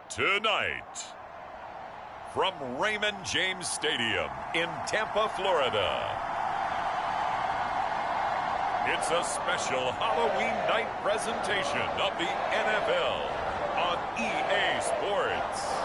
Tonight, from Raymond James Stadium in Tampa, Florida, it's a special Halloween night presentation of the NFL on EA Sports.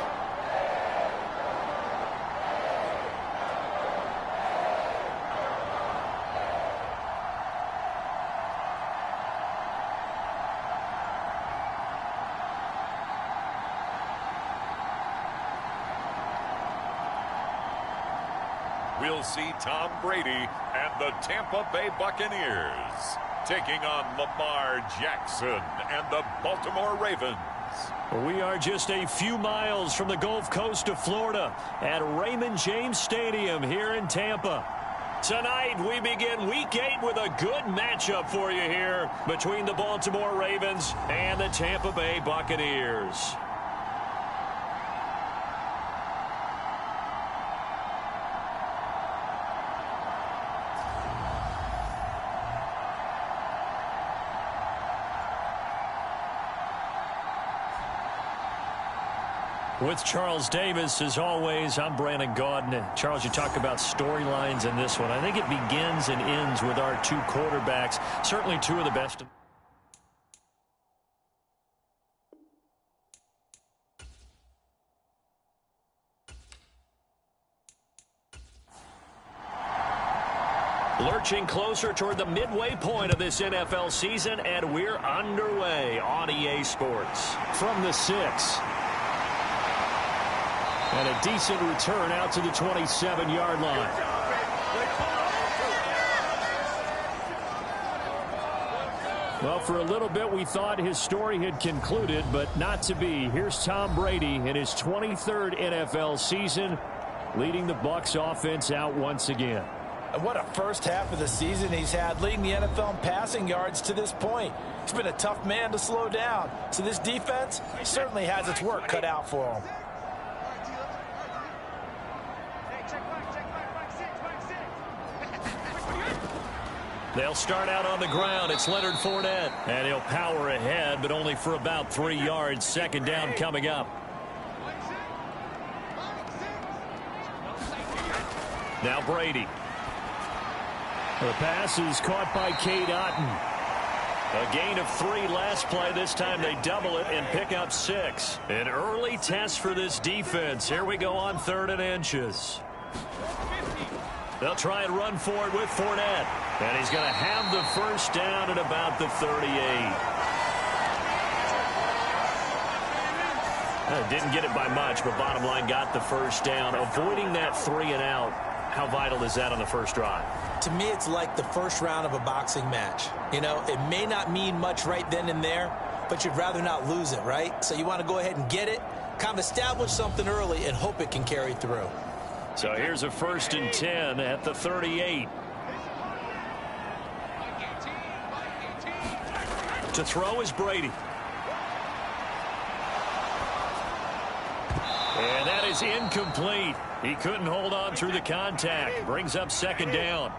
We'll see Tom Brady and the Tampa Bay Buccaneers taking on Lamar Jackson and the Baltimore Ravens. We are just a few miles from the Gulf Coast of Florida at Raymond James Stadium here in Tampa. Tonight, we begin Week 8 with a good matchup for you here between the Baltimore Ravens and the Tampa Bay Buccaneers. With Charles Davis, as always, I'm Brandon Gaudin. Charles, you talk about storylines in this one. I think it begins and ends with our two quarterbacks, certainly two of the best. Lurching closer toward the midway point of this NFL season, and we're underway on EA Sports. From the 6. And a decent return out to the 27-yard line. Well, for a little bit, we thought his story had concluded, but not to be. Here's Tom Brady in his 23rd NFL season, leading the Bucs offense out once again. And what a first half of the season he's had, leading the NFL in passing yards to this point. He's been a tough man to slow down. So this defense certainly has its work cut out for him. They'll start out on the ground. It's Leonard Fournette. And he'll power ahead, but only for about 3 yards. Second down coming up. Now Brady. The pass is caught by Cade Otton. A gain of 3 last play. This time they double it and pick up 6. An early test for this defense. Here we go on 3rd and inches. They'll try and run for it with Fournette. And he's going to have the first down at about the 38. Didn't get it by much, but bottom line got the first down. Avoiding that 3 and out. How vital is that on the first drive? To me, it's like the first round of a boxing match. You know, it may not mean much right then and there, but you'd rather not lose it, right? So you want to go ahead and get it, kind of establish something early, and hope it can carry through. So here's a 1st and 10 at the 38. To throw is Brady. And that is incomplete. He couldn't hold on through the contact. Brings up 2nd down.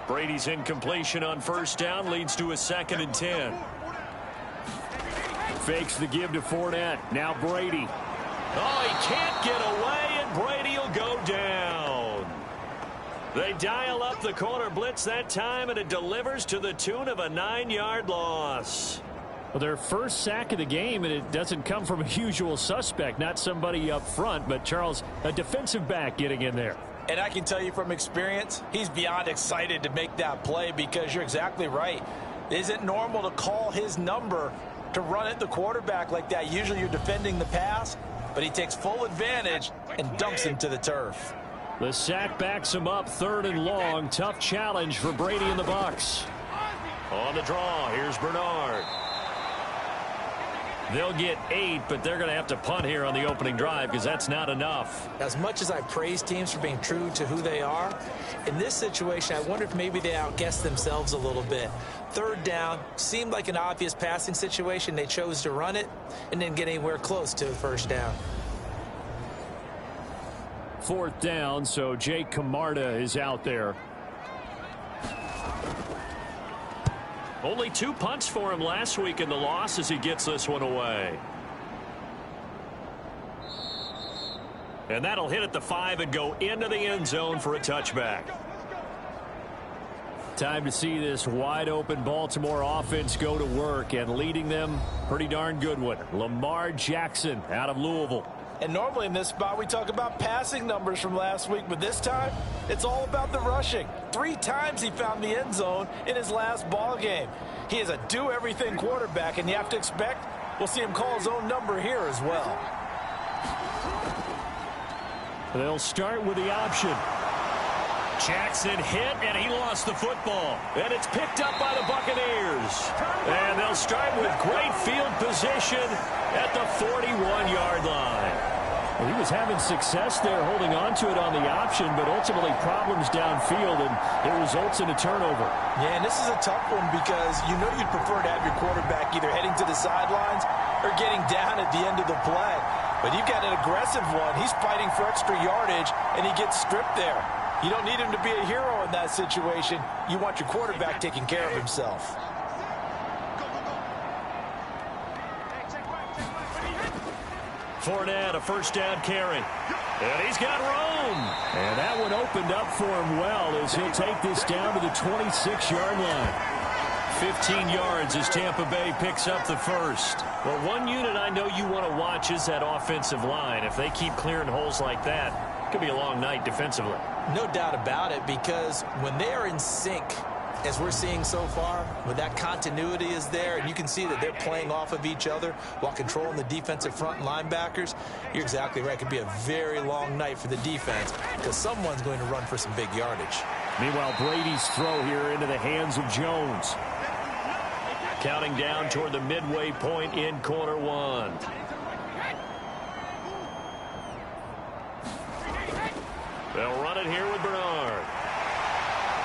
Brady's incompletion on 1st down leads to a 2nd and 10. Fakes the give to Fournette. Now Brady. Oh, he can't get away, and Brady will go down. They dial up the corner blitz that time, and it delivers to the tune of a 9-yard loss. Well, their first sack of the game, and it doesn't come from a usual suspect, not somebody up front, but Charles, a defensive back getting in there. And I can tell you from experience, he's beyond excited to make that play because you're exactly right. It isn't normal to call his number to run at the quarterback like that. Usually you're defending the pass, but he takes full advantage and dumps him to the turf. The sack backs him up, 3rd and long. Tough challenge for Brady and the Bucs. On the draw, here's Bernard. They'll get 8, but they're going to have to punt here on the opening drive because that's not enough. As much as I praise teams for being true to who they are, in this situation, I wonder if maybe they outguessed themselves a little bit. 3rd down seemed like an obvious passing situation. They chose to run it and didn't get anywhere close to the 1st down. 4th down, so Jake Camarda is out there. Only 2 punts for him last week in the loss as he gets this one away. And that'll hit at the 5 and go into the end zone for a touchback. Time to see this wide-open Baltimore offense go to work, and leading them, pretty darn good one, Lamar Jackson out of Louisville. And normally in this spot, we talk about passing numbers from last week, but this time, it's all about the rushing. 3 times he found the end zone in his last ball game. He is a do-everything quarterback, and you have to expect we'll see him call his own number here as well. They'll start with the option. Jackson hit, and he lost the football. And it's picked up by the Buccaneers. And they'll start with great field position at the 41-yard line. Well, he was having success there holding on to it on the option, but ultimately problems downfield, and it results in a turnover. Yeah, and this is a tough one because you know you'd prefer to have your quarterback either heading to the sidelines or getting down at the end of the play. But you've got an aggressive one. He's fighting for extra yardage, and he gets stripped there. You don't need him to be a hero in that situation. You want your quarterback taking care of himself. Fournette, a first down carry. And he's got room. And that one opened up for him well as he'll take this down to the 26-yard line. 15 yards as Tampa Bay picks up the first. Well, one unit I know you want to watch is that offensive line. If they keep clearing holes like that, it could be a long night defensively. No doubt about it, because when they are in sync, as we're seeing so far, when that continuity is there, and you can see that they're playing off of each other while controlling the defensive front linebackers, you're exactly right. It could be a very long night for the defense because someone's going to run for some big yardage. Meanwhile, Brady's throw here into the hands of Jones. Counting down toward the midway point in quarter one. They'll run it here with Bernard.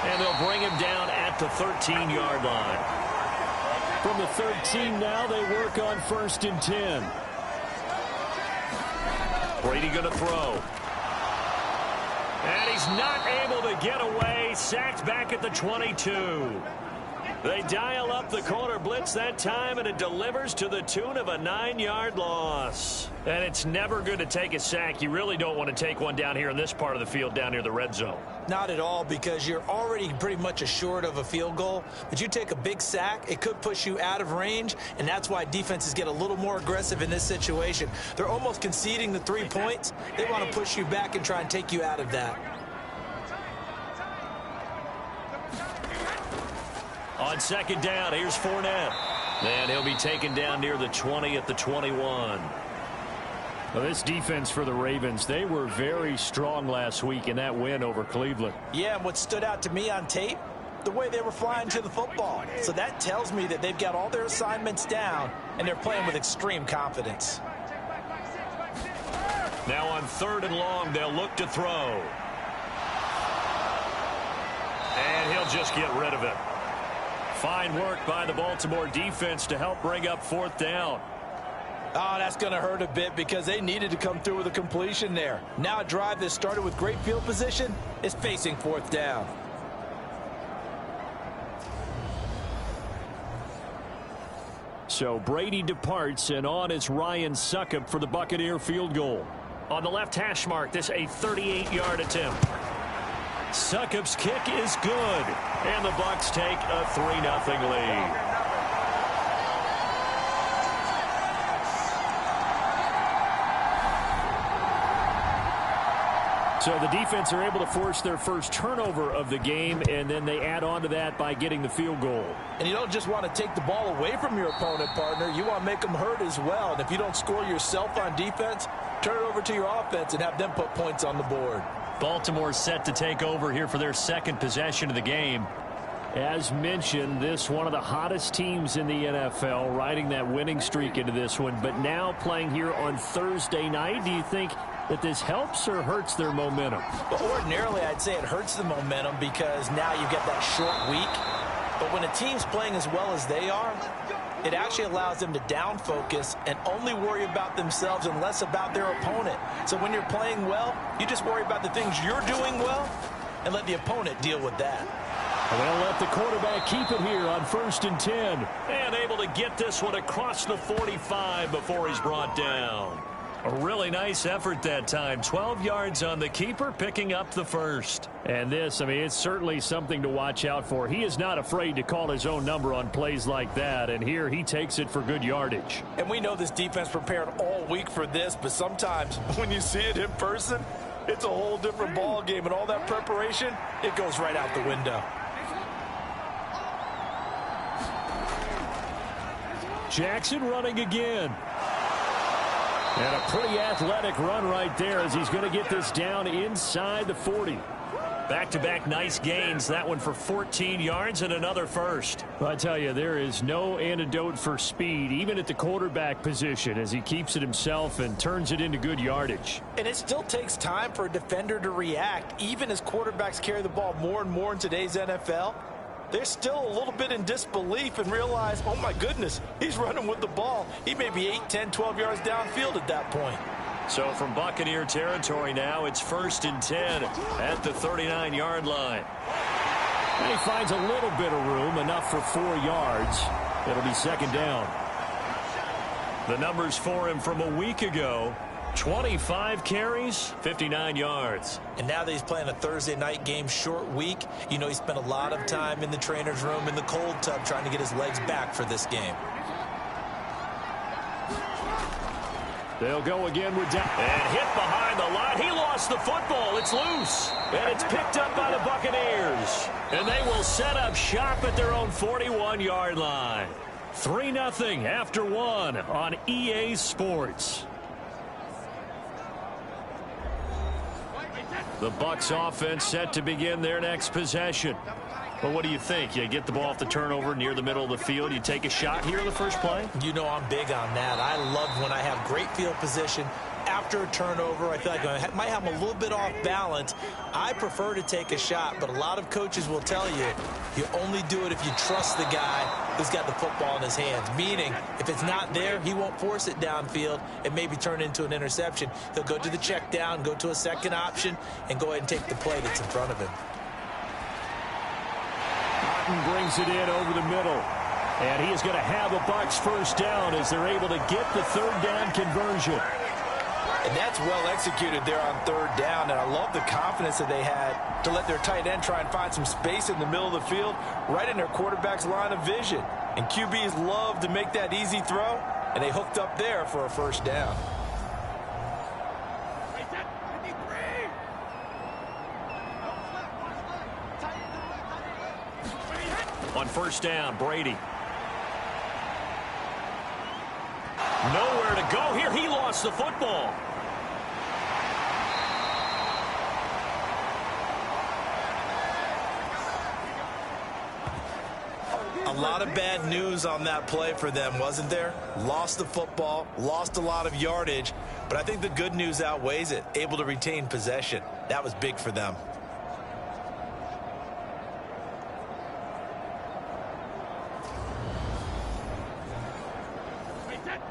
And they'll bring him down at the 13-yard line. From the 13 now, they work on 1st and 10. Brady going to throw. And he's not able to get away. Sacked back at the 22. They dial up the corner blitz that time, and it delivers to the tune of a 9-yard loss. And it's never good to take a sack. You really don't want to take one down here in this part of the field down near the red zone. Not at all, because you're already pretty much assured of a field goal. But you take a big sack, it could push you out of range, and that's why defenses get a little more aggressive in this situation. They're almost conceding the 3 points. They want to push you back and try and take you out of that. On second down, here's Fournette. And he'll be taken down near the 20 at the 21. Well, this defense for the Ravens, they were very strong last week in that win over Cleveland. Yeah, and what stood out to me on tape, the way they were flying to the football. So that tells me that they've got all their assignments down, and they're playing with extreme confidence. Now on 3rd and long, they'll look to throw. And he'll just get rid of it. Fine work by the Baltimore defense to help bring up 4th down. Oh, that's going to hurt a bit because they needed to come through with a completion there. Now a drive that started with great field position is facing 4th down. So Brady departs, and on is Ryan Succop for the Buccaneer field goal. On the left hash mark, this a 38-yard attempt. Succop's kick is good, and the Bucs take a 3-0 lead. So the defense are able to force their first turnover of the game, and then they add on to that by getting the field goal. And you don't just want to take the ball away from your opponent, partner. You want to make them hurt as well. And if you don't score yourself on defense, turn it over to your offense and have them put points on the board. Baltimore set to take over here for their second possession of the game. As mentioned, this one of the hottest teams in the NFL, riding that winning streak into this one, but now playing here on Thursday night. Do you think that this helps or hurts their momentum? Well, ordinarily, I'd say it hurts the momentum because now you get that short week. But when a team's playing as well as they are, it actually allows them to down focus and only worry about themselves and less about their opponent. So when you're playing well, you just worry about the things you're doing well and let the opponent deal with that. They'll let the quarterback keep it here on 1st and 10. And able to get this one across the 45 before he's brought down. A really nice effort that time. 12 yards on the keeper, picking up the first. And this, I mean, it's certainly something to watch out for. He is not afraid to call his own number on plays like that, and here he takes it for good yardage. And we know this defense prepared all week for this, but sometimes when you see it in person, it's a whole different ball game, and all that preparation, it goes right out the window. Jackson running again. And a pretty athletic run right there as he's going to get this down inside the 40. Back-to-back nice gains. That one for 14 yards and another first. Well, I tell you, there is no antidote for speed, even at the quarterback position, as he keeps it himself and turns it into good yardage. And it still takes time for a defender to react. Even as quarterbacks carry the ball more and more in today's NFL, they're still a little bit in disbelief and realize, oh my goodness, he's running with the ball. He may be 8, 10, 12 yards downfield at that point. So from Buccaneer territory now, it's 1st and 10 at the 39-yard line. And he finds a little bit of room, enough for 4 yards. It'll be 2nd down. The numbers for him from a week ago: 25 carries, 59 yards. And now that he's playing a Thursday night game, short week, you know he spent a lot of time in the trainer's room, in the cold tub, trying to get his legs back for this game. They'll go again with down. And hit behind the line. He lost the football. It's loose. And it's picked up by the Buccaneers. And they will set up shop at their own 41-yard line. 3-0 after 1 on EA Sports. The Bucs offense set to begin their next possession. Well, what do you think? You get the ball off the turnover near the middle of the field. You take a shot here in the first play? You know I'm big on that. I love when I have great field position. After a turnover, I feel like I might have a little bit off balance. I prefer to take a shot, but a lot of coaches will tell you, you only do it if you trust the guy who's got the football in his hands. Meaning, if it's not there, he won't force it downfield and maybe turn into an interception. He'll go to the check down, go to a second option, and go ahead and take the play that's in front of him. Brings it in over the middle. And he is going to have a Bucs first down as they're able to get the 3rd down conversion. And that's well executed there on 3rd down. And I love the confidence that they had to let their tight end try and find some space in the middle of the field, right in their quarterback's line of vision. And QBs love to make that easy throw, and they hooked up there for a first down. On 1st down, Brady. Nowhere to go here. He lost the football. A lot of bad news on that play for them, wasn't there? Lost the football, lost a lot of yardage, but I think the good news outweighs it. Able to retain possession. That was big for them.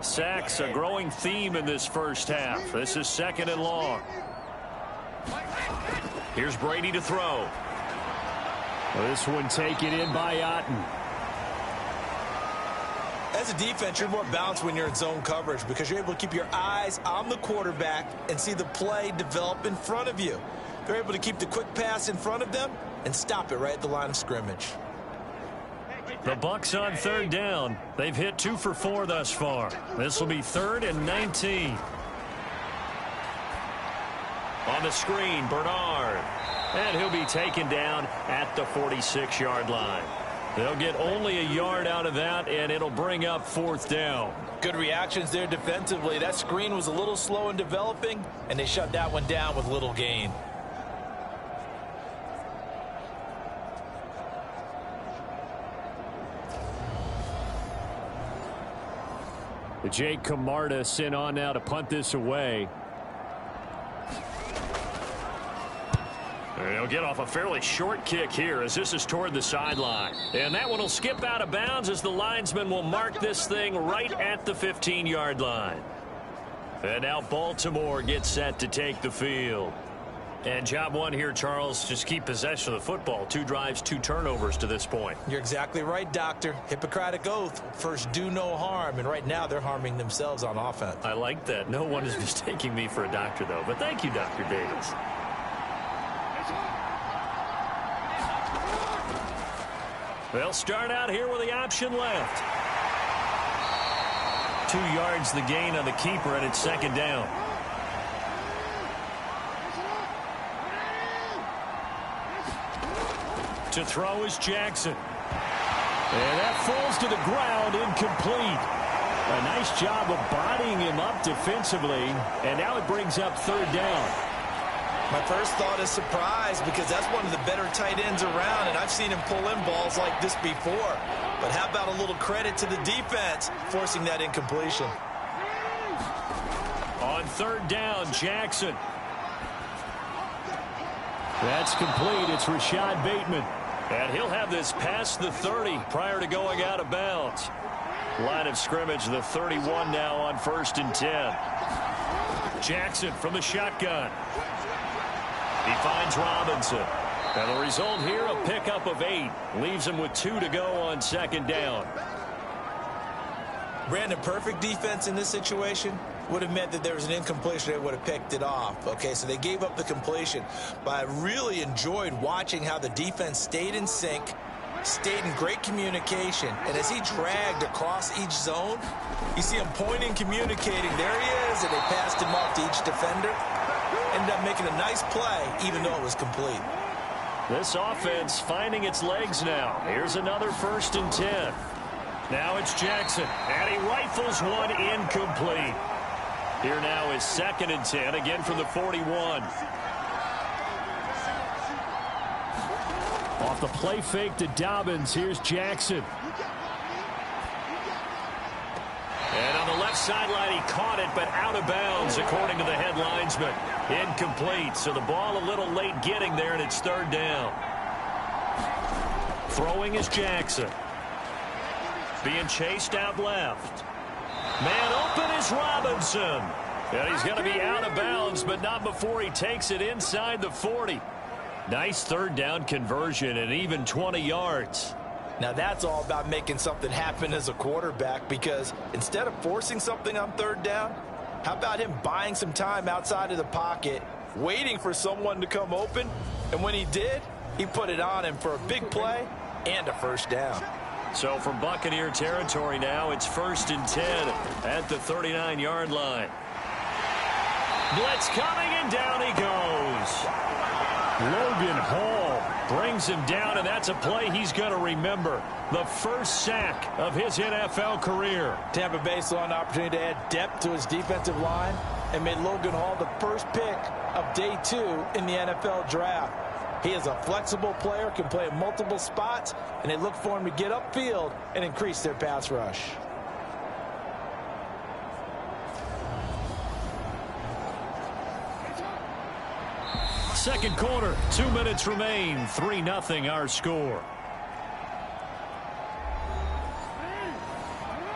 Sacks, a growing theme in this first half. This is 2nd and long. Here's Brady to throw. This one taken in by Otten. As a defense, you're more balanced when you're in zone coverage because you're able to keep your eyes on the quarterback and see the play develop in front of you. They're able to keep the quick pass in front of them and stop it right at the line of scrimmage. The Bucs on 3rd down. They've hit 2 for 4 thus far. This will be 3rd and 19. On the screen, Bernard. And he'll be taken down at the 46-yard line. They'll get only a yard out of that, and it'll bring up 4th down. Good reactions there defensively. That screen was a little slow in developing, and they shut that one down with little gain. Jake Camarda sent on now to punt this away. He'll get off a fairly short kick here as this is toward the sideline. And that one will skip out of bounds as the linesman will mark this thing right at the 15-yard line. And now Baltimore gets set to take the field. And job one here, Charles, just keep possession of the football. 2 drives, 2 turnovers to this point. You're exactly right, Doctor. Hippocratic oath, first do no harm. And right now they're harming themselves on offense. I like that. No one is mistaking me for a doctor, though. But thank you, Dr. Davis. They'll start out here with the option left. 2 yards the gain on the keeper, and it's 2nd down. To throw is Jackson. And that falls to the ground, incomplete. A nice job of bodying him up defensively, and now it brings up 3rd down. My first thought is surprise, because that's one of the better tight ends around, and I've seen him pull in balls like this before. But how about a little credit to the defense forcing that incompletion? On 3rd down, Jackson. That's complete. It's Rashad Bateman. And he'll have this past the 30 prior to going out of bounds. Line of scrimmage, the 31 now on 1st and 10. Jackson from the shotgun. He finds Robinson. And the result here, a pickup of 8. Leaves him with 2 to go on 2nd down. Brandon, perfect defense in this situation would have meant that there was an incompletion. They would have picked it off. Okay, so they gave up the completion. But I really enjoyed watching how the defense stayed in sync, stayed in great communication. And as he dragged across each zone, you see him pointing, communicating. There he is, and they passed him off to each defender. Ended up making a nice play, even though it was complete. This offense finding its legs now. Here's another 1st and 10. Now it's Jackson, and he rifles one incomplete. Here now is 2nd and 10, again from the 41. Off the play fake to Dobbins, here's Jackson. And on the left sideline, he caught it, but out of bounds, according to the head linesman. Incomplete, so the ball a little late getting there, and it's 3rd down. Throwing is Jackson. Being chased out left. Man open is Robinson. And he's going to be out of bounds, but not before he takes it inside the 40. Nice 3rd down conversion and even 20 yards. Now that's all about making something happen as a quarterback, because instead of forcing something on 3rd down, how about him buying some time outside of the pocket, waiting for someone to come open, and when he did, he put it on him for a big play and a 1st down. So from Buccaneer territory now, it's 1st and 10 at the 39-yard line. Blitz coming, and down he goes. Logan Hall brings him down, and that's a play he's going to remember. The first sack of his NFL career. Tampa Bay saw an opportunity to add depth to his defensive line and made Logan Hall the first pick of day 2 in the NFL draft. He is a flexible player, can play in multiple spots, and they look for him to get upfield and increase their pass rush. Second quarter, 2 minutes remain. 3-0 our score.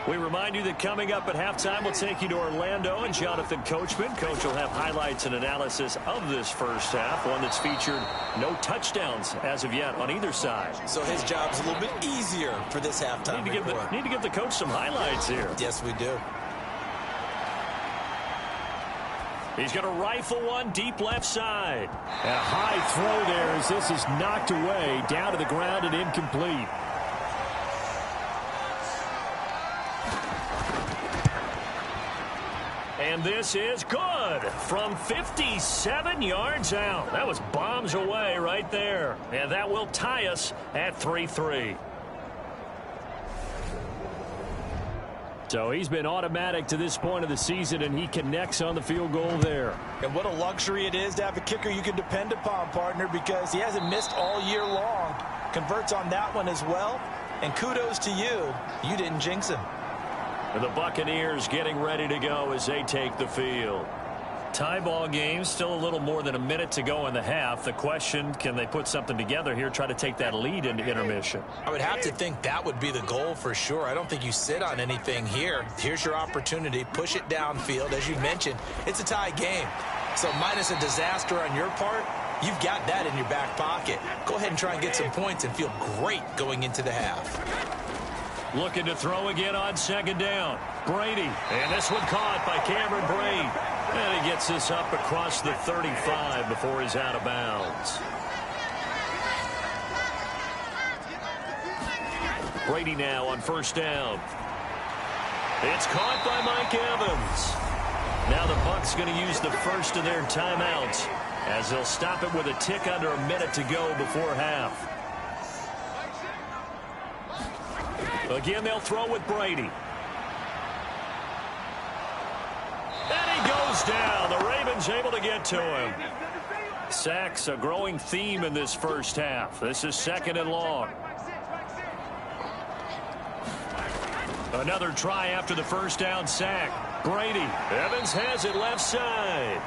We remind you that coming up at halftime, we'll take you to Orlando and Jonathan Coachman. Coach will have highlights and analysis of this first half, one that's featured no touchdowns as of yet on either side. So his job's a little bit easier for this halftime report. Need to give the coach some highlights here. Yes, we do. He's going to rifle one deep left side. And a high throw there as this is knocked away, down to the ground and incomplete. And this is good from 57 yards out. That was bombs away right there. And that will tie us at 3-3. So he's been automatic to this point of the season, and he connects on the field goal there. And what a luxury it is to have a kicker you can depend upon, partner, because he hasn't missed all year long. Converts on that one as well. And kudos to you. You didn't jinx him. And the Buccaneers getting ready to go as they take the field. Tie ball game, still a little more than a minute to go in the half. The question, can they put something together here, try to take that lead into intermission? I would have to think that would be the goal for sure. I don't think you sit on anything here. Here's your opportunity. Push it downfield. As you mentioned, it's a tie game. So minus a disaster on your part, you've got that in your back pocket. Go ahead and try and get some points and feel great going into the half. Looking to throw again on second down. Brady. And this one caught by Cameron Brate. And he gets this up across the 35 before he's out of bounds. Brady now on first down. It's caught by Mike Evans. Now the Bucs going to use the first of their timeouts as they'll stop it with a tick under a minute to go before half. Again, they'll throw with Brady. And he goes down. The Ravens able to get to him. Sacks a growing theme in this first half. This is second and long. Another try after the first down sack. Brady. Evans has it left side.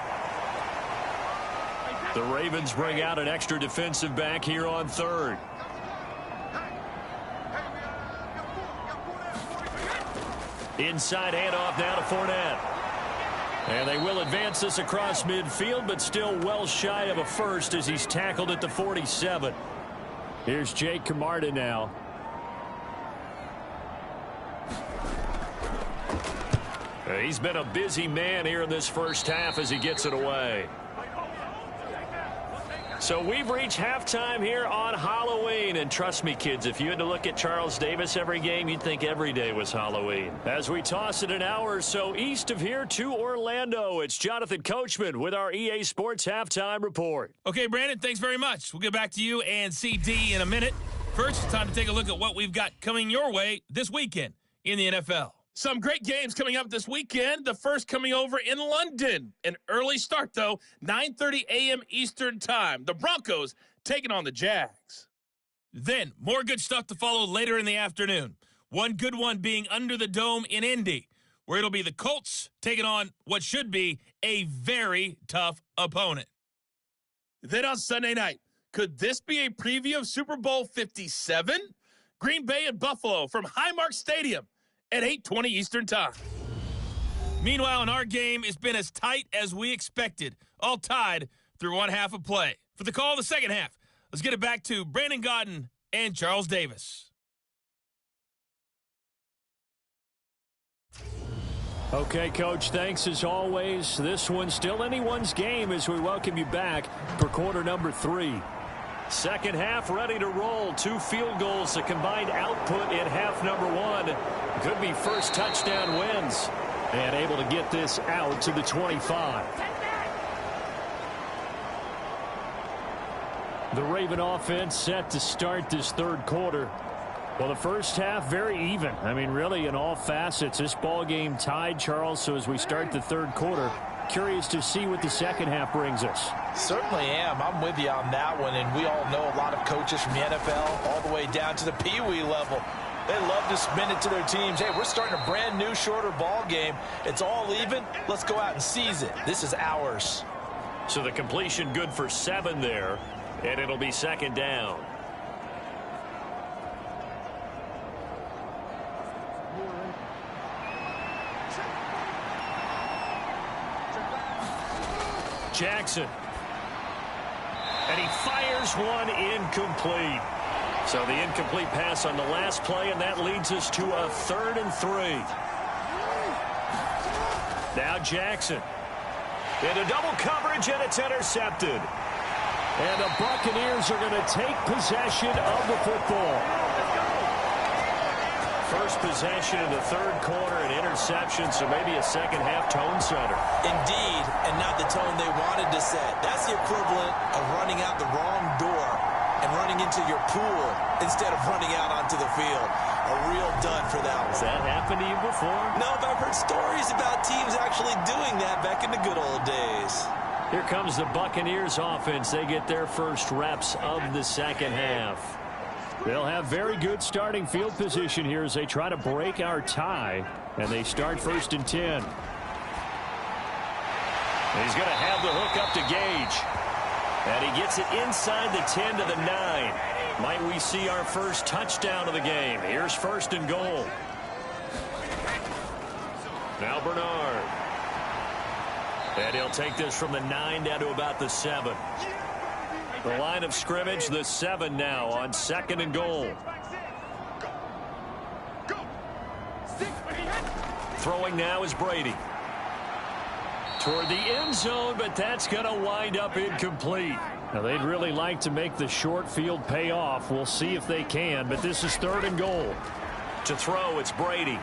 The Ravens bring out an extra defensive back here on third. Inside handoff now to Fournette. And they will advance this across midfield, but still well shy of a first as he's tackled at the 47. Here's Jake Camarda now. He's been a busy man here in this first half as he gets it away. So we've reached halftime here on Halloween. And trust me, kids, if you had to look at Charles Davis every game, you'd think every day was Halloween. As we toss it an hour or so east of here to Orlando, it's Jonathan Coachman with our EA Sports Halftime Report. Okay, Brandon, thanks very much. We'll get back to you and CD in a minute. First, it's time to take a look at what we've got coming your way this weekend in the NFL. Some great games coming up this weekend. The first coming over in London. An early start, though, 9:30 a.m. Eastern Time. The Broncos taking on the Jags. Then, more good stuff to follow later in the afternoon. One good one being under the dome in Indy, where it'll be the Colts taking on what should be a very tough opponent. Then on Sunday night, could this be a preview of Super Bowl 57? Green Bay and Buffalo from Highmark Stadium at 8:20 Eastern Time. Meanwhile, in our game, it's been as tight as we expected, all tied through one half of play. For the call of the second half, let's get it back to Brandon Gaudin and Charles Davis. Okay, Coach, thanks as always. This one's still anyone's game as we welcome you back for quarter number 3. Second half ready to roll. 2 field goals, a combined output in half number 1. Could be first touchdown wins. And able to get this out to the 25. The Raven offense set to start this third quarter. Well, the first half very even. I mean, really in all facets. This ball game tied, Charles. So as we start the third quarter, curious to see what the second half brings us. Certainly am. I'm with you on that one. And we all know a lot of coaches from the NFL all the way down to the Pee Wee level. They love to spin it to their teams. Hey, we're starting a brand new, shorter ball game. It's all even. Let's go out and seize it. This is ours. So the completion good for 7 there, and it'll be second down. Jackson. And he fires one incomplete. So the incomplete pass on the last play, and that leads us to a 3rd and 3. Now Jackson. Into double coverage, and it's intercepted. And the Buccaneers are going to take possession of the football. First possession in the third quarter, an interception, so maybe a second half tone setter. Indeed, and not the tone they wanted to set. That's the equivalent of running out the wrong door and running into your pool instead of running out onto the field. A real dud for that one. Has that happened to you before? No, but I've heard stories about teams actually doing that back in the good old days. Here comes the Buccaneers offense. They get their first reps of the second half. They'll have very good starting field position here as they try to break our tie. And they start 1st and 10. He's going to have the hook up to Gage. And he gets it inside the 10 to the 9. Might we see our first touchdown of the game? Here's 1st and goal. Now Bernard. And he'll take this from the 9 down to about the 7. The line of scrimmage, the 7 now on 2nd and goal. Throwing now is Brady. Toward the end zone, but that's going to wind up incomplete. Now, they'd really like to make the short field pay off. We'll see if they can, but this is 3rd and goal. To throw, it's Brady.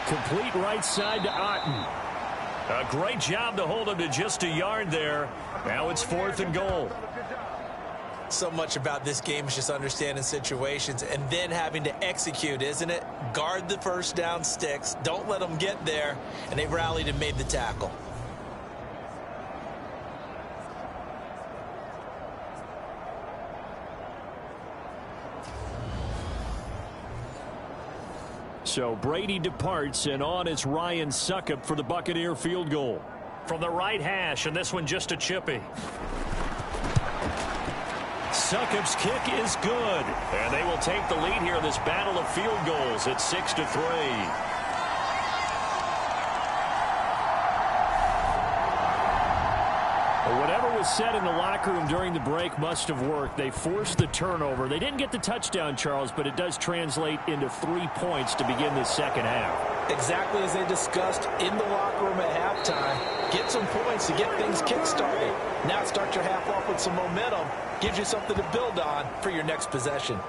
Complete right side to Otten. A great job to hold him to just a yard there. Now it's 4th and goal. So much about this game is just understanding situations and then having to execute, isn't it? Guard the first down sticks. Don't let them get there. And they rallied and made the tackle. So Brady departs, and on is Ryan Succop for the Buccaneer field goal. From the right hash, and this one just a chippy. Succop's kick is good. And they will take the lead here in this battle of field goals at 6-3. Whatever was said in the locker room during the break must have worked. They forced the turnover. They didn't get the touchdown, Charles, but it does translate into 3 points to begin the second half. Exactly as they discussed in the locker room at halftime. Get some points to get things kick-started. Now start your half off with some momentum. Gives you something to build on for your next possession.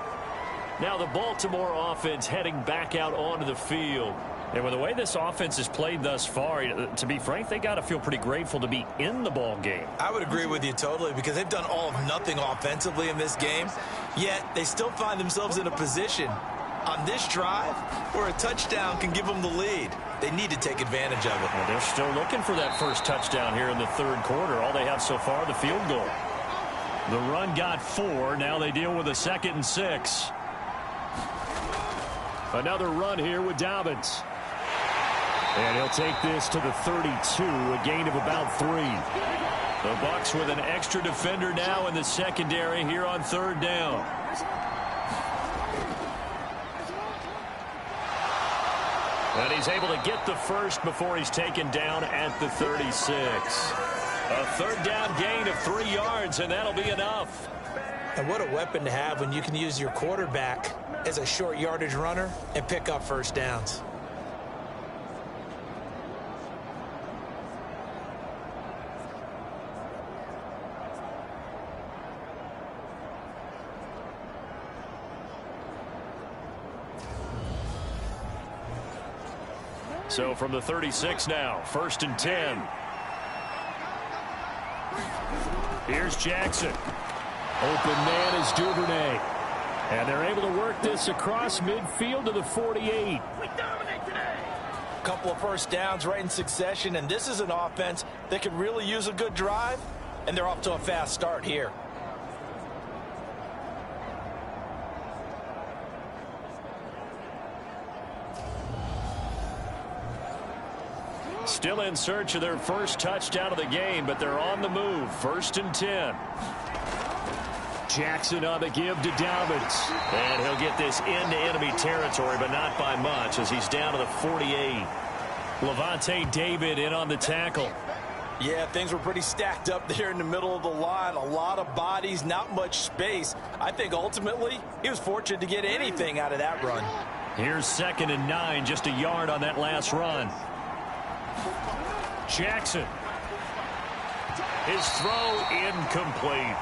Now the Baltimore offense heading back out onto the field. And with the way this offense has played thus far, to be frank, they got to feel pretty grateful to be in the ball game. I would agree with you totally because they've done all of nothing offensively in this game, yet they still find themselves in a position on this drive where a touchdown can give them the lead. They need to take advantage of it. Well, they're still looking for that first touchdown here in the 3rd quarter. All they have so far, the field goal. The run got 4. Now they deal with a 2nd and 6. Another run here with Dobbins. And he'll take this to the 32, a gain of about 3. The Bucs with an extra defender now in the secondary here on 3rd down. And he's able to get the first before he's taken down at the 36. A 3rd down gain of 3 yards, and that'll be enough. And what a weapon to have when you can use your quarterback as a short yardage runner and pick up first downs. So from the 36 now, 1st and 10. Here's Jackson. Open man is Duvernay. And they're able to work this across midfield to the 48. A couple of first downs right in succession, and this is an offense that could really use a good drive, and they're off to a fast start here. Still in search of their first touchdown of the game, but they're on the move. 1st and 10. Jackson on the give to Dobbins. And he'll get this into enemy territory, but not by much as he's down to the 48. Levante David in on the tackle. Yeah, things were pretty stacked up there in the middle of the line. A lot of bodies, not much space. I think ultimately he was fortunate to get anything out of that run. Here's 2nd and 9, just a yard on that last run. Jackson. His throw incomplete.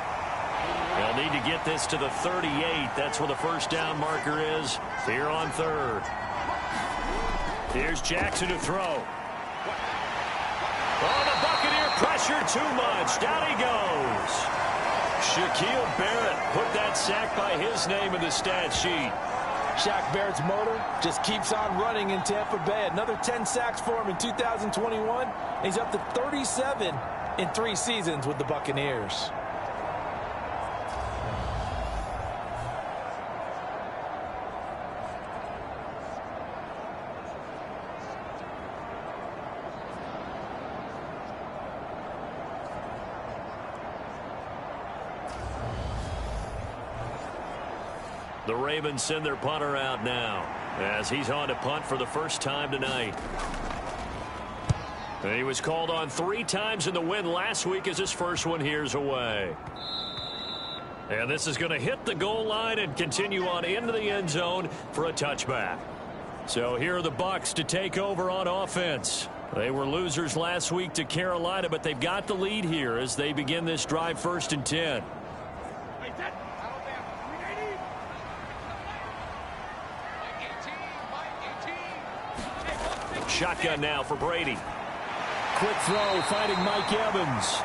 They'll need to get this to the 38. That's where the first down marker is here on 3rd. Here's Jackson to throw. Oh, the Buccaneer pressure too much. Down he goes. Shaquille Barrett put that sack by his name in the stat sheet. Shaq Barrett's motor just keeps on running in Tampa Bay. Another 10 sacks for him in 2021. He's up to 37 in 3 seasons with the Buccaneers. The Ravens send their punter out now as he's on to punt for the first time tonight. And he was called on 3 times in the win last week as his first one here's away. And this is going to hit the goal line and continue on into the end zone for a touchback. So here are the Bucs to take over on offense. They were losers last week to Carolina, but they've got the lead here as they begin this drive 1st and 10. Shotgun now for Brady. Quick throw, finding Mike Evans.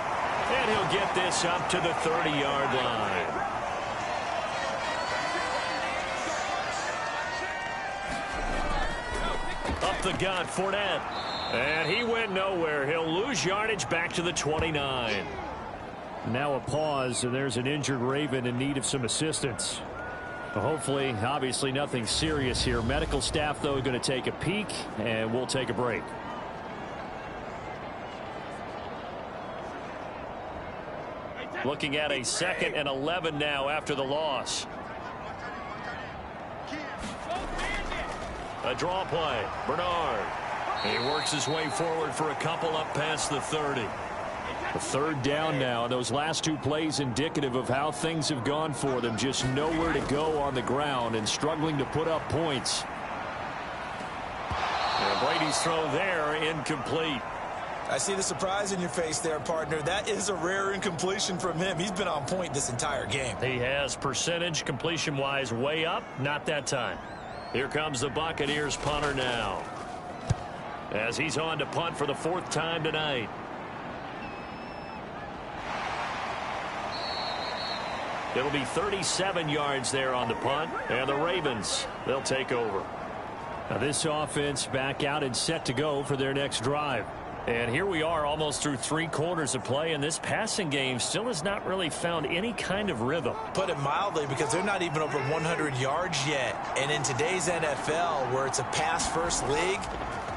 And he'll get this up to the 30-yard line. Up the gut, Fournette. And he went nowhere. He'll lose yardage back to the 29. Now a pause, and there's an injured Raven in need of some assistance. Hopefully, obviously nothing serious here. Medical staff, though, going to take a peek, and we'll take a break. Looking at a 2nd and 11 now after the loss. A draw play. Bernard. He works his way forward for a couple up past the 30. A 3rd down now, and those last 2 plays indicative of how things have gone for them. Just nowhere to go on the ground and struggling to put up points. And Brady's throw there, incomplete. I see the surprise in your face there, partner. That is a rare incompletion from him. He's been on point this entire game. He has percentage completion-wise way up. Not that time. Here comes the Buccaneers punter now, as he's on to punt for the 4th time tonight. It'll be 37 yards there on the punt, and the Ravens, they'll take over. Now this offense back out and set to go for their next drive. And here we are almost through 3 quarters of play, and this passing game still has not really found any kind of rhythm. Put it mildly, because they're not even over 100 yards yet. And in today's NFL, where it's a pass-first league,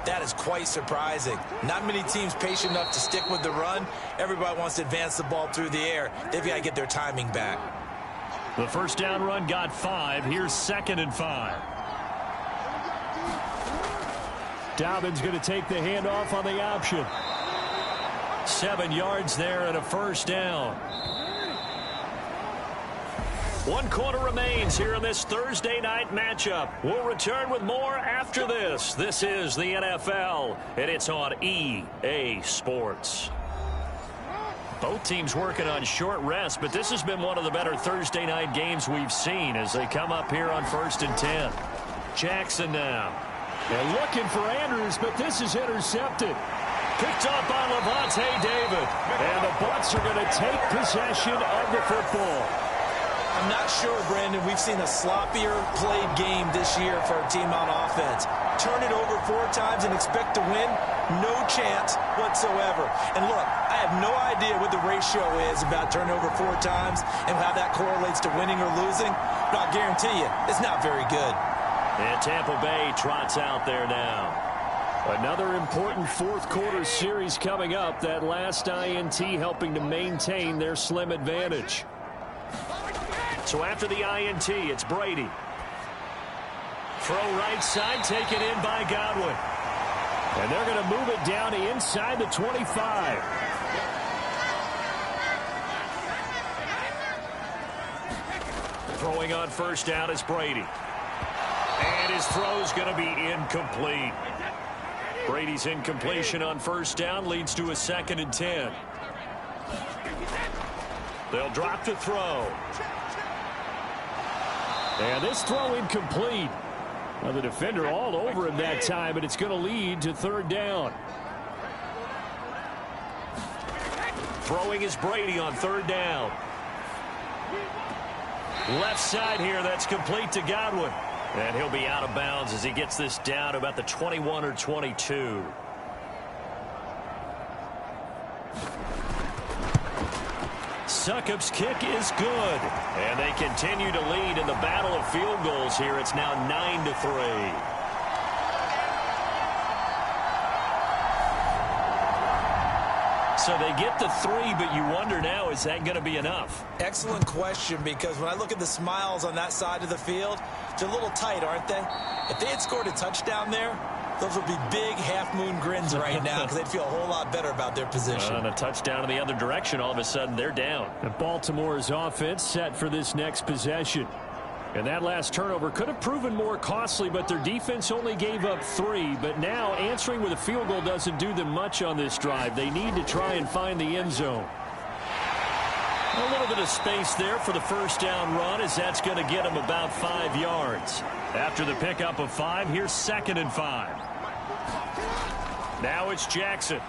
that is quite surprising. Not many teams patient enough to stick with the run. Everybody wants to advance the ball through the air. They've got to get their timing back. The 1st down run got 5. Here's 2nd and 5. Dobbins going to take the handoff on the option. 7 yards there and a 1st down. 1 quarter remains here in this Thursday night matchup. We'll return with more after this. This is the NFL, and it's on EA Sports. Both teams working on short rest, but this has been one of the better Thursday night games we've seen as they come up here on 1st and 10. Jackson now. They're looking for Andrews, but this is intercepted. Picked up by Levante David. And the Bucs are going to take possession of the football. I'm not sure, Brandon, we've seen a sloppier played game this year for our team on offense. Turn it over 4 times and expect to win? No chance whatsoever. And look, I have no idea what the ratio is about turnover 4 times and how that correlates to winning or losing, but I'll guarantee you, it's not very good. And Tampa Bay trots out there now. Another important 4th quarter series coming up. That last INT helping to maintain their slim advantage. So after the INT, it's Brady. Throw right side, taken in by Godwin. And they're going to move it down to inside the 25. Throwing on 1st down is Brady. And his throw's going to be incomplete. Brady's incompletion on 1st down leads to a 2nd and 10. They'll drop to throw. And this throw incomplete. Now the defender all over him that time, but it's going to lead to 3rd down. Throwing is Brady on 3rd down. Left side here, that's complete to Godwin. And he'll be out of bounds as he gets this down to about the 21 or 22. Succop's kick is good. And they continue to lead in the battle of field goals here. It's now 9-3. So they get the 3, but you wonder now, is that going to be enough? Excellent question, because when I look at the smiles on that side of the field, they're a little tight, aren't they? If they had scored a touchdown there, Those would be big half-moon grins right now because they'd feel a whole lot better about their position. And a touchdown in the other direction, all of a sudden they're down. And Baltimore's offense set for this next possession. And that last turnover could have proven more costly, but their defense only gave up 3. But now answering with a field goal doesn't do them much on this drive. They need to try and find the end zone. A little bit of space there for the first down run, as that's going to get them about 5 yards. After the pickup of 5, here's 2nd and 5. Now it's Jackson.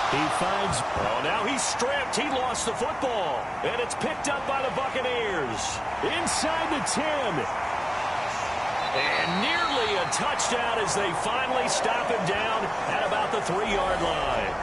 He finds... Oh, now he's stripped. He lost the football. And it's picked up by the Buccaneers. Inside the 10. And nearly a touchdown as they finally stop him down at about the 3-yard line.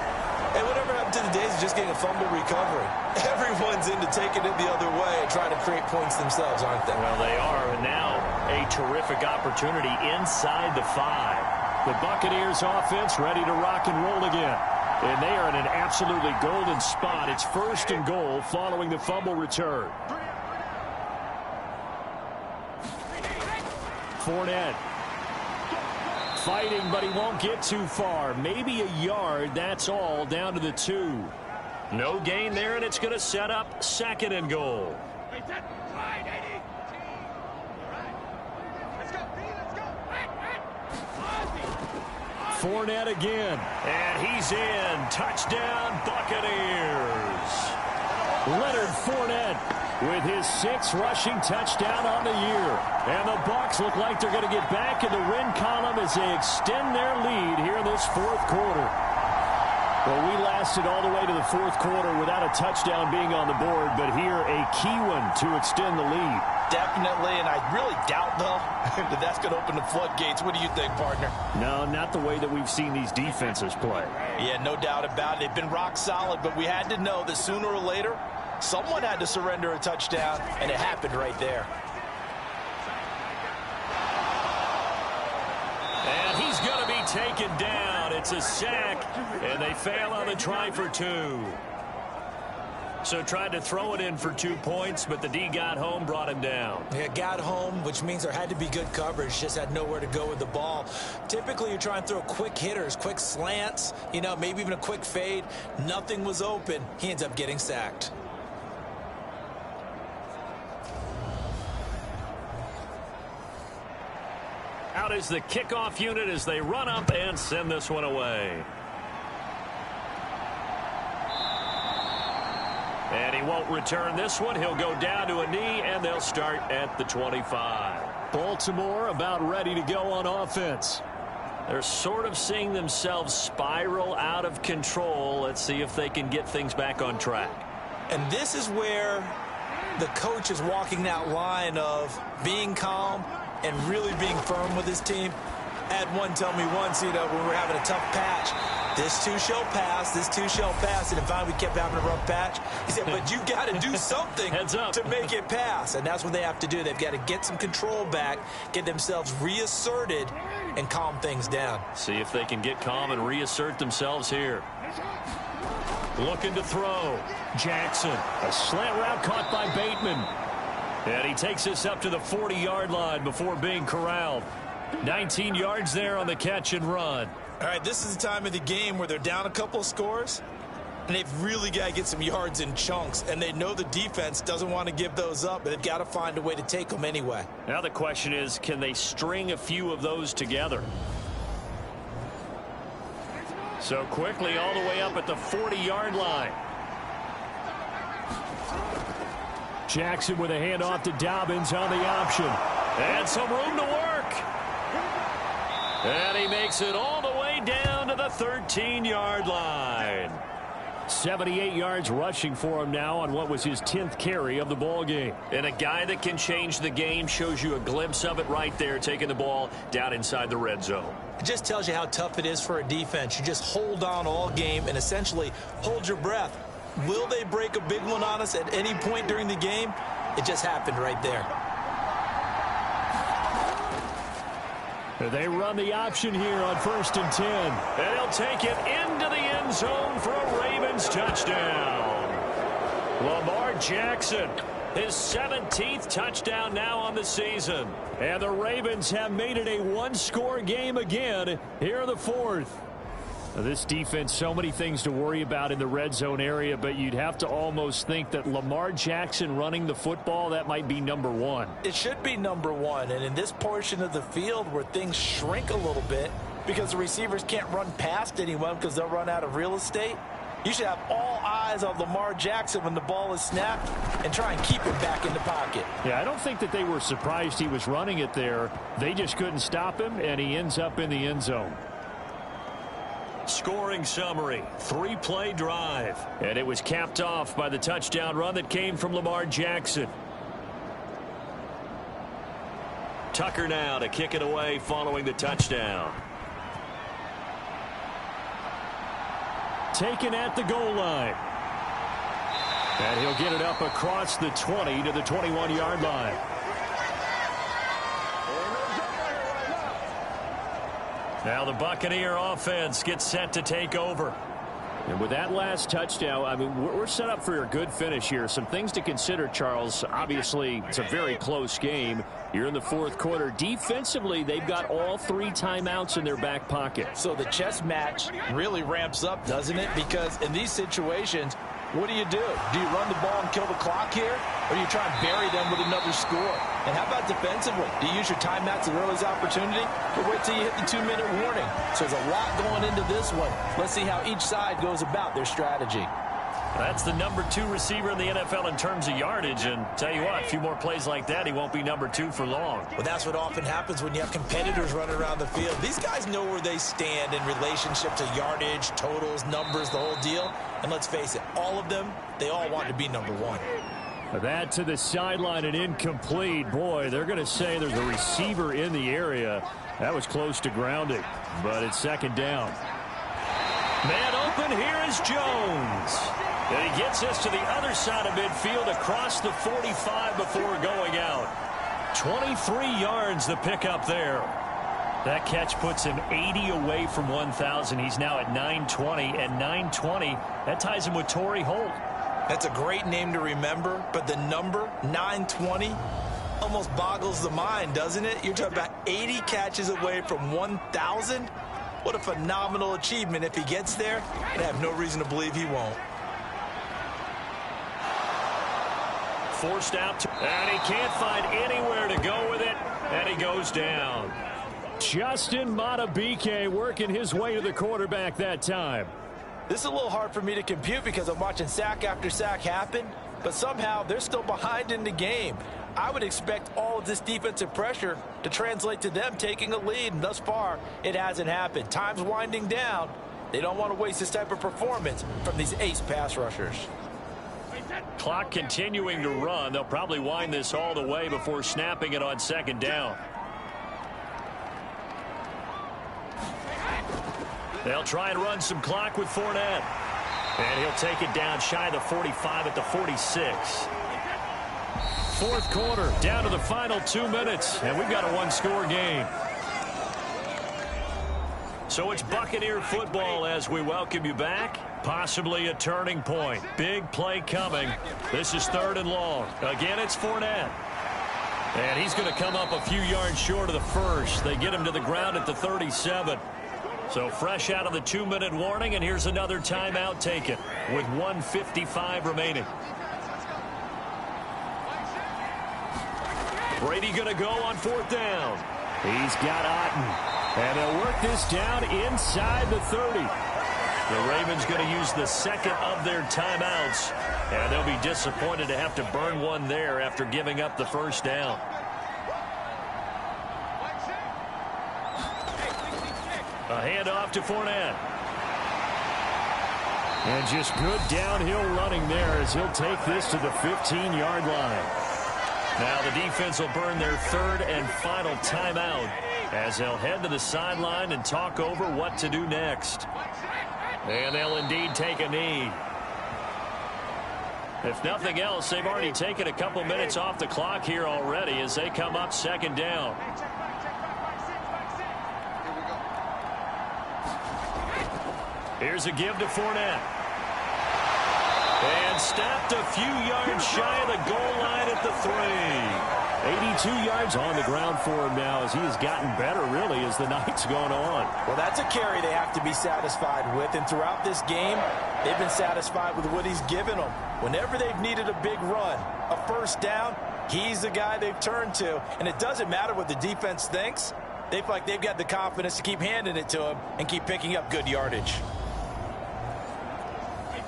And whatever happened to the days of just getting a fumble recovery? Everyone's into taking it the other way and trying to create points themselves, aren't they? Well, they are. And now a terrific opportunity inside the 5. The Buccaneers offense ready to rock and roll again. And they are in an absolutely golden spot. It's 1st and goal following the fumble return. Fournette. Fighting, but he won't get too far. Maybe a yard, that's all, down to the 2. No gain there, and it's going to set up 2nd and goal. Fournette again, and he's in. Touchdown, Buccaneers. Leonard Fournette with his 6th rushing touchdown on the year. And the Bucs look like they're going to get back in the win column as they extend their lead here in this 4th quarter. Well, we lasted all the way to the 4th quarter without a touchdown being on the board, but here a key one to extend the lead. Definitely, and I really doubt, though, that that's going to open the floodgates. What do you think, partner? No, not the way that we've seen these defenses play. Yeah, no doubt about it. They've been rock solid, but we had to know that sooner or later, someone had to surrender a touchdown, and it happened right there. And he's going to be taken down. It's a sack, and they fail on the try for 2. So tried to throw it in for 2 points, but the D got home, brought him down. Yeah, got home, which means there had to be good coverage. Just had nowhere to go with the ball. Typically, you're trying to throw quick hitters, quick slants, you know, maybe even a quick fade. Nothing was open. He ends up getting sacked. Out is the kickoff unit as they run up and send this one away. And he won't return this one. He'll go down to a knee, and they'll start at the 25. Baltimore about ready to go on offense. They're sort of seeing themselves spiral out of control. Let's see if they can get things back on track. And this is where the coach is walking that line of being calm and really being firm with his team. I had one tell me once, you know, when we were having a tough patch, this too shall pass, this too shall pass. And finally we kept having a rough patch. He said, but you got to do something to make it pass. And that's what they have to do. They've got to get some control back, get themselves reasserted, and calm things down. See if they can get calm and reassert themselves here. Looking to throw. Jackson. A slant route caught by Bateman. And he takes this up to the 40-yard line before being corralled. 19 yards there on the catch and run. All right, this is the time of the game where they're down a couple of scores, and they've really got to get some yards in chunks, and they know the defense doesn't want to give those up, but they've got to find a way to take them anyway. Now the question is, can they string a few of those together? So quickly all the way up at the 40-yard line. Jackson with a handoff to Dobbins on the option. And some room to work. And he makes it all the way down to the 13-yard line. 78 yards rushing for him now on what was his 10th carry of the ball game. And a guy that can change the game shows you a glimpse of it right there, taking the ball down inside the red zone. It just tells you how tough it is for a defense. You just hold on all game and essentially hold your breath. Will they break a big one on us at any point during the game? It just happened right there. They run the option here on 1st and 10. And he'll take it into the end zone for a Ravens touchdown. Lamar Jackson His 17th touchdown now on the season. And the Ravens have made it a one-score game again here in the fourth. This defense, so many things to worry about in the red zone area, but you'd have to almost think that Lamar Jackson running the football, that might be number one. It should be number one, and in this portion of the field where things shrink a little bit because the receivers can't run past anyone because they'll run out of real estate, you should have all eyes on Lamar Jackson when the ball is snapped and try and keep it back in the pocket. Yeah, I don't think that they were surprised he was running it there. They just couldn't stop him, and he ends up in the end zone. Scoring summary, 3-play drive. And it was capped off by the touchdown run that came from Lamar Jackson. Tucker now to kick it away following the touchdown. Taken at the goal line. And he'll get it up across the 20 to the 21-yard line. Now the Buccaneer offense gets set to take over. And with that last touchdown, I mean, we're set up for a good finish here. Some things to consider, Charles. Obviously, it's a very close game. You're in the fourth quarter. Defensively, they've got all 3 timeouts in their back pocket. So the chess match really ramps up, doesn't it? Because in these situations, what do? Do you run the ball and kill the clock here? Or do you try and bury them with another score? And how about defensively? Do you use your timeouts at the earliest opportunity? Or wait till you hit the 2-minute warning? So there's a lot going into this one. Let's see how each side goes about their strategy. That's the number 2 receiver in the NFL in terms of yardage. And tell you what, a few more plays like that, he won't be number 2 for long. Well, that's what often happens when you have competitors running around the field. These guys know where they stand in relationship to yardage, totals, numbers, the whole deal. And let's face it, all of them, they all want to be number 1. That to the sideline and incomplete. Boy, they're going to say there's a receiver in the area. That was close to grounding, but it's second down. Man open, here is Jones. And he gets us to the other side of midfield across the 45 before going out. 23 yards the pickup there. That catch puts him 80 away from 1,000. He's now at 920, and 920, that ties him with Torrey Holt. That's a great name to remember, but the number, 920, almost boggles the mind, doesn't it? You're talking about 80 catches away from 1,000? What a phenomenal achievement. If he gets there, I have no reason to believe he won't. Forced out, and he can't find anywhere to go with it, and he goes down. Justin Madubuike working his way to the quarterback that time. This is a little hard for me to compute because I'm watching sack after sack happen, but somehow they're still behind in the game. I would expect all of this defensive pressure to translate to them taking a lead, and thus far, it hasn't happened. Time's winding down. They don't want to waste this type of performance from these ace pass rushers. Clock continuing to run. They'll probably wind this all the way before snapping it on second down. They'll try and run some clock with Fournette. And he'll take it down shy of the 45 at the 46. Fourth quarter, down to the final 2 minutes, and we've got a one-score game. So it's Buccaneer football as we welcome you back. Possibly a turning point. Big play coming. This is 3rd and long. Again, it's Fournette. And he's going to come up a few yards short of the first. They get him to the ground at the 37. So fresh out of the 2-minute warning, and here's another timeout taken with 1:55 remaining. Brady going to go on 4th down. He's got Otten. And they'll work this down inside the 30. The Ravens going to use the second of their timeouts. And they'll be disappointed to have to burn one there after giving up the first down. A handoff to Fournette. And just good downhill running there as he'll take this to the 15-yard line. Now the defense will burn their 3rd and final timeout as they'll head to the sideline and talk over what to do next. And they'll indeed take a knee. If nothing else, they've already taken a couple minutes off the clock here already as they come up second down. Here's a give to Fournette. And stopped a few yards shy of the goal line at the 3. 82 yards on the ground for him now as he has gotten better, really, as the night's gone on. Well, that's a carry they have to be satisfied with, and throughout this game, they've been satisfied with what he's given them. Whenever they've needed a big run, a first down, he's the guy they've turned to, and it doesn't matter what the defense thinks. They feel like they've got the confidence to keep handing it to him and keep picking up good yardage.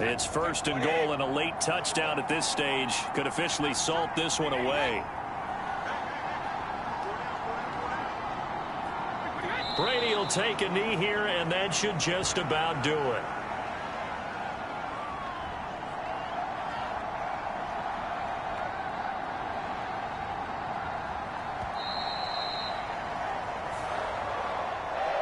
It's 1st and goal, and a late touchdown at this stage could officially salt this one away. Brady will take a knee here, and that should just about do it.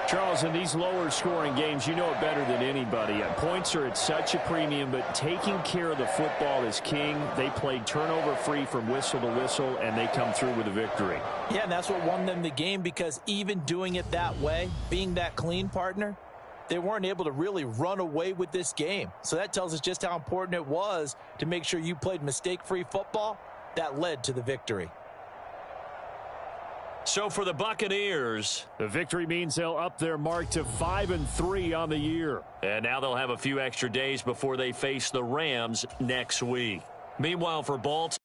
Charles, in these lower-scoring games, you know it better than anybody. Points are at such a premium, but taking care of the football is king. They played turnover-free from whistle to whistle, and they come through with a victory. Yeah, and that's what won them the game, because even doing it that way, being that clean partner, they weren't able to really run away with this game. So that tells us just how important it was to make sure you played mistake-free football. That led to the victory. So for the Buccaneers, the victory means they'll up their mark to 5-3 on the year. And now they'll have a few extra days before they face the Rams next week. Meanwhile, for Baltimore,